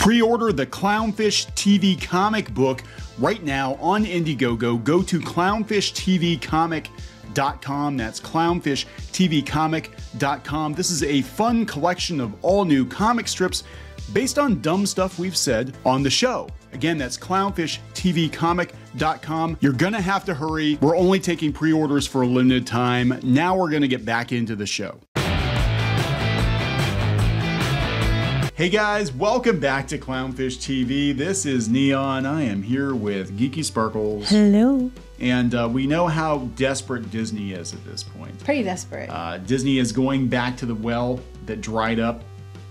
Pre-order the Clownfish TV comic book right now on Indiegogo. Go to clownfishtvcomic.com. That's clownfishtvcomic.com. This is a fun collection of all new comic strips based on dumb stuff we've said on the show. Again, that's clownfishtvcomic.com. You're gonna have to hurry. We're only taking pre-orders for a limited time. Now we're gonna get back into the show. Hey guys, welcome back to Clownfish TV. This is Neon. I am here with Geeky Sparkles. Hello. And we know how desperate Disney is at this point. Pretty desperate. Disney is going back to the well that dried up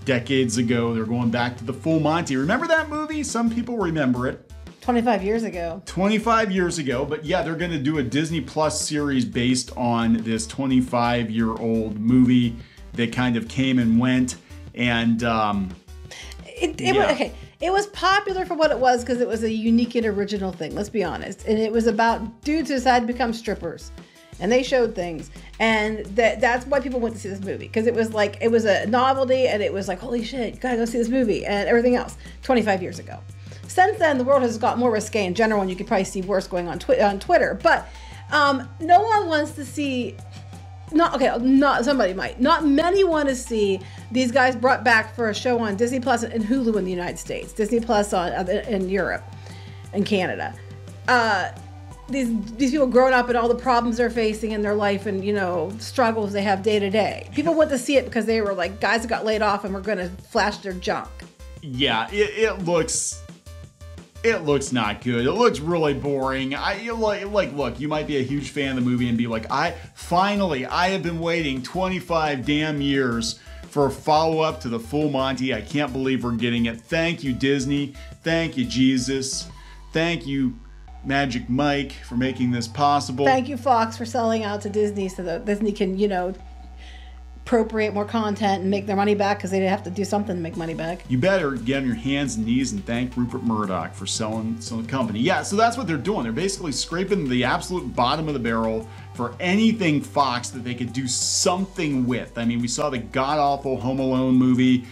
decades ago. They're going back to the Full Monty. Remember that movie? Some people remember it. 25 years ago. 25 years ago, but yeah, they're going to do a Disney Plus series based on this 25-year-old movie that kind of came and went. And it was popular for what it was because it was a unique and original thing, let's be honest. And it was about dudes who decided to become strippers. And they showed things. And that's why people went to see this movie. Because it was like, it was a novelty and it was like, holy shit, you gotta go see this movie and everything else 25 years ago. Since then, the world has got more risque in general, and you could probably see worse going on Twitter. But no one wants to see, somebody might. Not many want to see these guys brought back for a show on Disney Plus and Hulu in the United States, Disney Plus in Europe and Canada. These people growing up and all the problems they're facing in their life and, you know, struggles they have day to day. People went to see it because they were like guys that got laid off and were going to flash their junk. Yeah, it looks not good. It looks really boring. Look, you might be a huge fan of the movie and be like, I have been waiting 25 damn years for a follow-up to the Full Monty. I can't believe we're getting it. Thank you, Disney. Thank you, Jesus. Thank you, Magic Mike, for making this possible. Thank you, Fox, for selling out to Disney so that Disney can, you know, appropriate more content and make their money back because they have to do something to make money back. You better get on your hands and knees and thank Rupert Murdoch for selling the company. Yeah, so that's what they're doing. They're basically scraping the absolute bottom of the barrel for anything Fox that they could do something with. I mean, we saw the god-awful Home Alone movie.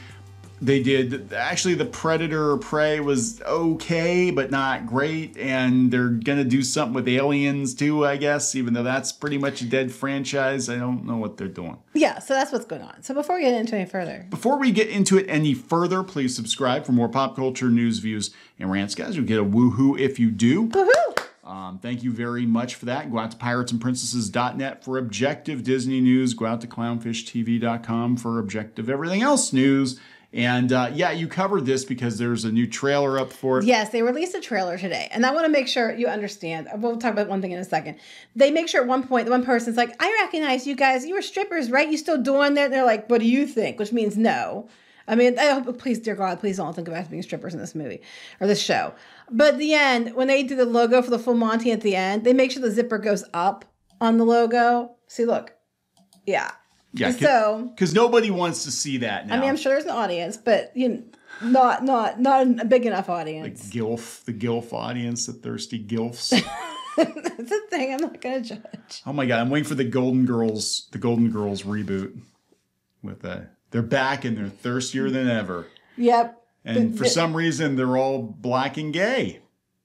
They did, actually the Predator Prey was okay, but not great. And they're gonna do something with Aliens too, I guess, even though that's pretty much a dead franchise. I don't know what they're doing. Yeah, so that's what's going on. So before we get into it any further. Before we get into it any further, please subscribe for more pop culture news, views, and rants. Guys, you'll get a woohoo if you do. Woohoo! Thank you very much for that. Go out to piratesandprincesses.net for objective Disney news. Go out to clownfishtv.com for objective everything else news. And yeah, you covered this because there's a new trailer up for it. Yes, they released a trailer today. And I want to make sure you understand. We'll talk about one thing in a second. They make sure at one point, the one person's like, I recognize you guys. You were strippers, right? You still doing that? And they're like, what do you think? Which means no. I mean, please, dear God, please don't think about being strippers in this movie or this show. But at the end, when they do the logo for the Full Monty at the end, they make sure the zipper goes up on the logo. See, look. Yeah. Yeah, so because nobody wants to see that now. I mean, I'm sure there's an audience, but you know, not a big enough audience. The gilf audience, the thirsty gilfs. That's a thing. I'm not gonna judge. Oh my God, I'm waiting for the Golden Girls reboot. With they're back and they're thirstier than ever. Yep. And for some reason, they're all black and gay.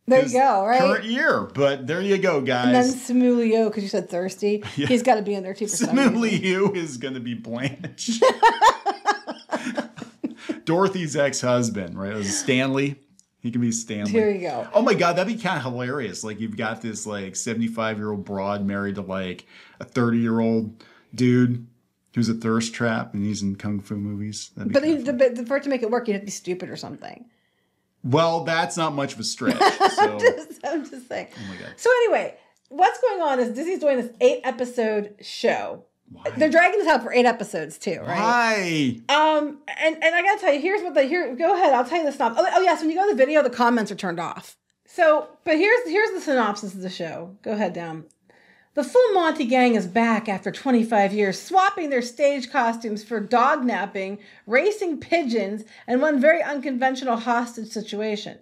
There you go, right? Current year, but there you go, guys. And then Simu Liu, because you said thirsty, yeah. He's got to be in there too. Simu Liu is going to be Blanche. Dorothy's ex-husband, right? It was Stanley. He can be Stanley. Here you go. Oh my God, that'd be kind of hilarious. Like you've got this like 75-year-old broad married to like a 30-year-old dude who's a thirst trap, and he's in kung fu movies. But for it to make it work, you'd have to be stupid or something. Well, that's not much of a stretch. So. I'm just saying. Oh my God. So anyway, what's going on is Disney's doing this 8-episode show. Why? They're dragging this out for 8 episodes too, Why? right? And I gotta tell you, here's what go ahead, I'll tell you the synopsis. Oh yes, when you go to the video, the comments are turned off. So, but here's the synopsis of the show. Go ahead down. The Full Monty gang is back after 25 years, swapping their stage costumes for dog napping, racing pigeons, and one very unconventional hostage situation.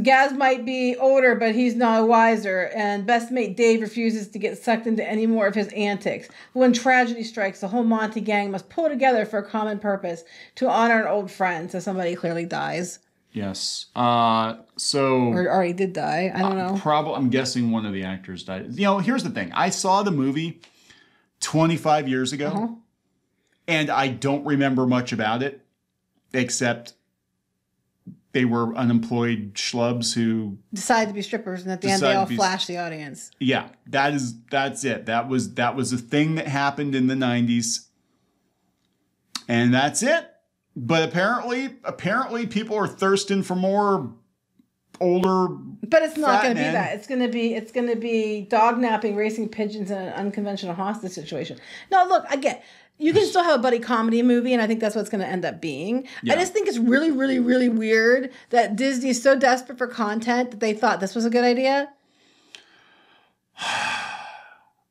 Gaz might be older, but he's not wiser, and best mate Dave refuses to get sucked into any more of his antics. When tragedy strikes, the whole Monty gang must pull together for a common purpose to honor an old friend. So somebody clearly dies. Yes. Or already did die. I don't know. I'm guessing one of the actors died. You know, here's the thing. I saw the movie 25 years ago, and I don't remember much about it, except they were unemployed schlubs who decided to be strippers, and at the end they all flash the audience. Yeah, that's it. That was a thing that happened in the 90s, and that's it. But apparently, people are thirsting for more older. But it's not going to be that. It's going to be dog napping, racing pigeons in an unconventional hostage situation. No, look, I get. You can still have a buddy comedy movie, and I think that's what it's going to end up being. Yeah. I just think it's really, really, really weird that Disney is so desperate for content that they thought this was a good idea.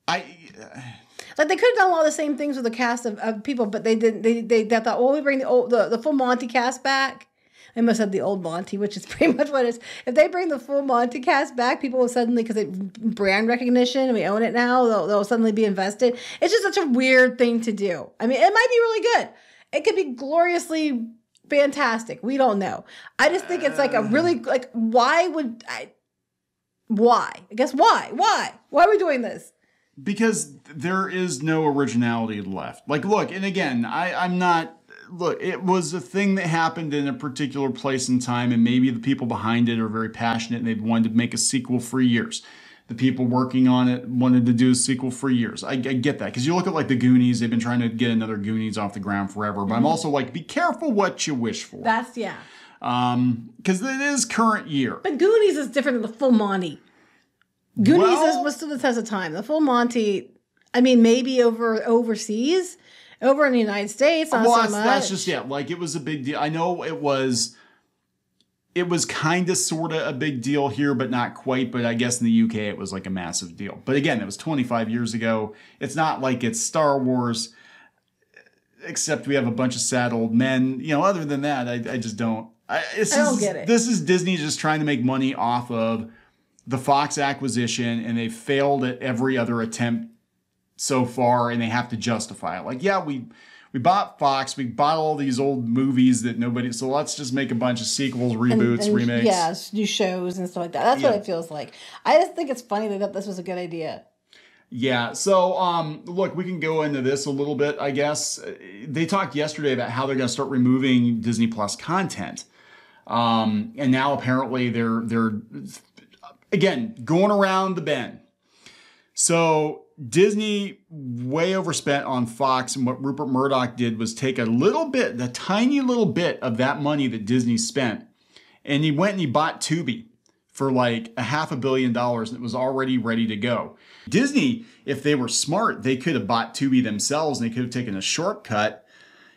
Like, they could have done a lot of the same things with the cast of people, but they didn't. They thought, well, we bring the full Monty cast back. I must have the old Monty, which is pretty much what it is. If they bring the full Monty cast back, people will suddenly, because they brand recognition and we own it now, they'll suddenly be invested. It's just such a weird thing to do. I mean, it might be really good. It could be gloriously fantastic. We don't know. I just think it's like a really, like, why? I guess why? Why are we doing this? Because there is no originality left. Like, look, and again, I'm not... Look, it was a thing that happened in a particular place and time, and maybe the people behind it are very passionate and they've wanted to make a sequel for years. The people working on it wanted to do a sequel for years. I get that. Because you look at, like, the Goonies, they've been trying to get another Goonies off the ground forever. But I'm also like, be careful what you wish for. That's, yeah. Because it is current year. But Goonies is different than the full Monty. Goonies was still the test of time. The full Monty, I mean, maybe overseas. Over in the United States, not so much. That's just, yeah, like, it was a big deal. I know it was kind of, sort of a big deal here, but not quite. But I guess in the UK, it was like a massive deal. But again, it was 25 years ago. It's not like it's Star Wars, except we have a bunch of sad old men. You know, other than that, I just don't. I don't get it. This is Disney just trying to make money off of the Fox acquisition, and they failed at every other attempt so far, and they have to justify it. Like, yeah, we bought Fox, we bought all these old movies that nobody, so let's just make a bunch of sequels, reboots, and remakes. Yeah, new shows and stuff like that. That's what it feels like. I just think it's funny that this was a good idea. Yeah, so, look, we can go into this a little bit, I guess. They talked yesterday about how they're going to start removing Disney Plus content. And now apparently they're again, going around the bend. So Disney way overspent on Fox, and what Rupert Murdoch did was take a tiny little bit of that money that Disney spent, and he went and he bought Tubi for like $500 million, and it was already ready to go. Disney, if they were smart, they could have bought Tubi themselves, and they could have taken a shortcut,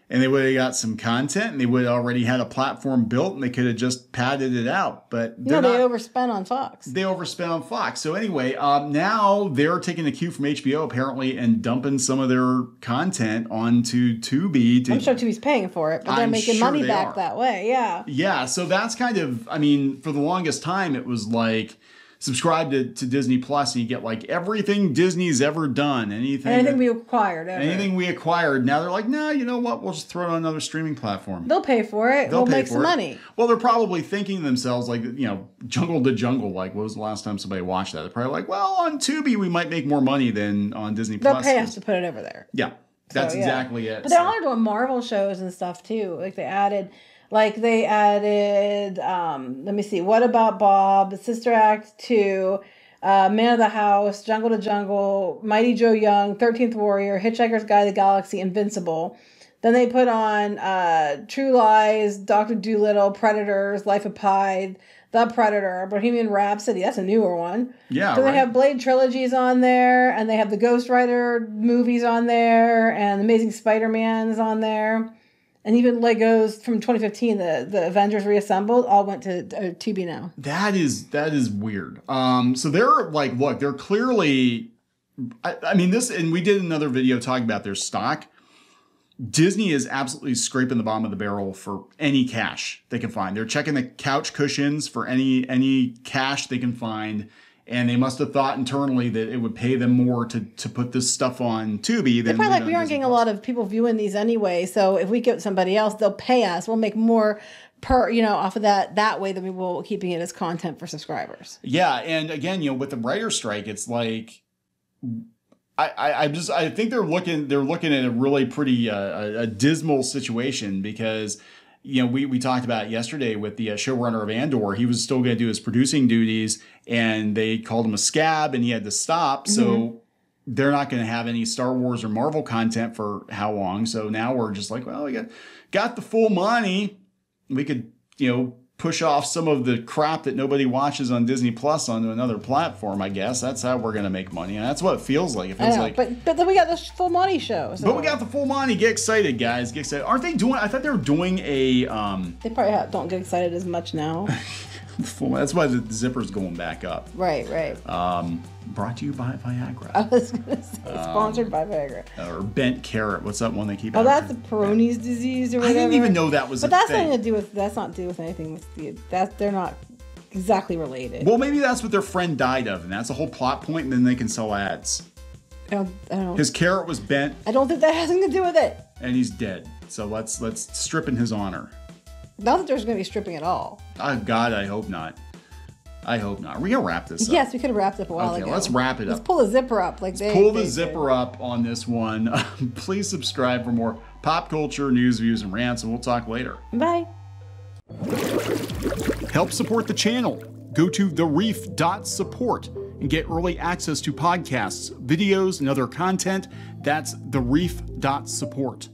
and they would have got some content, and they would have already had a platform built, and they could have just padded it out. But they overspent on Fox. They overspent on Fox. So anyway, now they're taking a cue from HBO, apparently, and dumping some of their content onto Tubi. I'm sure Tubi's paying for it, but they're making money back that way. Yeah. Yeah, so that's kind of, I mean, for the longest time, it was like, subscribe to Disney Plus and you get like everything Disney's ever done. Anything we acquired. Anything we acquired. Now they're like, no, you know what? We'll just throw it on another streaming platform. They'll pay for it. We'll make some money. Well, they're probably thinking to themselves, like, you know, Jungle to Jungle. Like, what was the last time somebody watched that? They're probably like, well, on Tubi, we might make more money than on Disney Plus. They'll pay us to put it over there. Yeah, that's exactly it. But they're also doing Marvel shows and stuff too. Like they added, let me see, What About Bob, Sister Act 2, Man of the House, Jungle to Jungle, Mighty Joe Young, 13th Warrior, Hitchhiker's Guide to the Galaxy, Invincible. Then they put on True Lies, Dr. Dolittle, Predators, Life of Pi, The Predator, Bohemian Rhapsody. That's a newer one. Yeah. So they have Blade trilogies on there, and they have the Ghost Rider movies on there, and Amazing Spider-Man is on there. And even Legos from 2015, the Avengers Reassembled, all went to Tubi now. That is weird. So they're like, look, they're clearly, I mean, this, and we did another video talking about their stock. Disney is absolutely scraping the bottom of the barrel for any cash they can find. They're checking the couch cushions for any cash they can find. And they must have thought internally that it would pay them more to put this stuff on Tubi. They're probably like, we aren't getting a lot of people viewing these anyway. So if we get somebody else, they'll pay us. We'll make more off of that way than we will keeping it as content for subscribers. Yeah. And again, with the writer's strike, it's like, I think they're looking at a really pretty a dismal situation because we talked about it yesterday with the showrunner of Andor. He was still going to do his producing duties, and they called him a scab, and he had to stop. So they're not going to have any Star Wars or Marvel content for how long? So now we're just like, well, we got the full money. We could push off some of the crap that nobody watches on Disney Plus onto another platform, I guess. That's how we're going to make money. And that's what it feels like. It feels like. But then we got the full money show. So. But we got the full money. Get excited, guys. Get excited. Aren't they doing, I thought they were doing a... They probably don't get excited as much now. That's why the zipper's going back up. Right. Brought to you by Viagra. I was going to say sponsored by Viagra. Or bent carrot. What's that one they keep? Oh, that's the Peyronie's disease or whatever. I didn't even know that was. But that's nothing to do with. That's not to do with anything with they're not exactly related. Well, maybe that's what their friend died of, and that's a whole plot point, and then they can sell ads. I don't know. His carrot was bent. I don't think that has anything to do with it. And he's dead. So let's strip in his honor. Not that there's going to be stripping at all. Oh God, I hope not. I hope not. Are we gonna wrap this up? Yes, we could have wrapped up a while ago. Let's wrap it up. Let's pull the zipper up. Pull the zipper up on this one. Please subscribe for more pop culture, news, views, and rants, and we'll talk later. Bye. Help support the channel. Go to thereef.support and get early access to podcasts, videos, and other content. That's thereef.support.